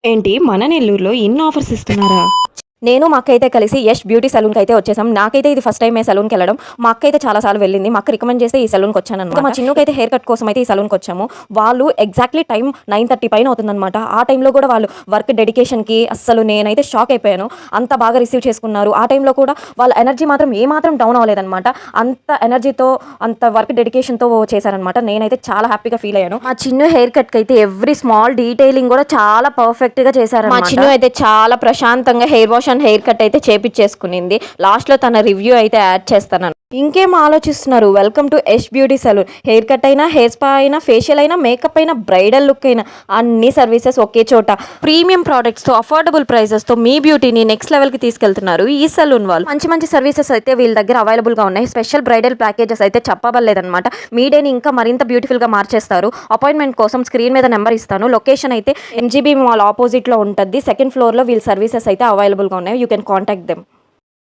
ఏంటి మన నెల్లూరులో ఇన్ని ఆఫర్స్ ఇస్తున్నారా? నేను మా అక్క అయితే కలిసి యష్ బ్యూటీ సలూన్కి అయితే వచ్చేసాం. నాకైతే ఇది ఫస్ట్ టైం సలూన్కి వెళ్ళడం. మా అక్క అయితే చాలా సార్లు వెళ్ళింది. మా అక్క రికమెండ్ చేస్తే ఈ సలూన్కి వచ్చాను అనమాట. మా చిన్నకైతే హెయిర్ కట్ కోసం అయితే ఈ సలూన్కి వచ్చాము. వాళ్ళు ఎగ్జాక్ట్లీ టైం 9:30 పైన అవుతుందన్నమాట. ఆ టైంలో కూడా వాళ్ళు వర్క్ డెడికేషన్కి అస్సలు నేనైతే షాక్ అయిపోయాను. అంత బాగా రిసీవ్ చేసుకున్నారు. ఆ టైంలో కూడా వాళ్ళ ఎనర్జీ మాత్రం ఏమాత్రం డౌన్ అవ్వలేదన్నమాట. అంత ఎనర్జీతో అంత వర్క్ డెడికేషన్తో చేశారనమాట. నేనైతే చాలా హ్యాపీగా ఫీల్ అయ్యాను. మా చిన్న హెయిర్ కట్కి అయితే ఎవ్రీ స్మాల్ డీటెయిలింగ్ కూడా చాలా పర్ఫెక్ట్గా చేశారు. మా చిన్న అయితే చాలా ప్రశాంతంగా hair wash and hair cut అయితే చేపించేసుకునింది. లాస్ట్లో తన రివ్యూ అయితే యాడ్ చేస్తాను. ఇంకేం ఆలోచిస్తున్నారు? Welcome to Yash beauty saloon. Hair cut అయినా, హెయిర్ స్పా అయినా, ఫేషియల్ అయినా, మేకప్ అయినా, బ్రైడల్ లుక్ అయినా అన్ని సర్వీసెస్ ఒకే చోట. ప్రీమియం ప్రోడక్ట్స్తో అఫోర్డబుల్ ప్రైజెస్తో మీ బ్యూటీని నెక్స్ట్ లెవెల్కి తీసుకెళ్తున్నారు ఈ సలూన్ వాళ్ళు. మంచి మంచి సర్వీసెస్ అయితే వీళ్ళ దగ్గర అవైలబుల్గా ఉన్నాయి. స్పెషల్ బ్రైడల్ ప్యాకేజెస్ అయితే చెప్పబడలేదన్నమాట. మీ డేని ఇంకా మరింత బ్యూటిఫుల్గా మార్చేస్తారు. అపాయింట్మెంట్ కోసం స్క్రీన్ మీద నెంబర్ ఇస్తాను. లొకేషన్ అయితే ఎంజీబీ మాల్ ఆపోజిట్లో ఉంటుంది. సెకండ్ ఫ్లోర్లో వీళ్ళ సర్వీసెస్ అయితే అవైలబుల్గా ఉన్నాయి. You can contact them.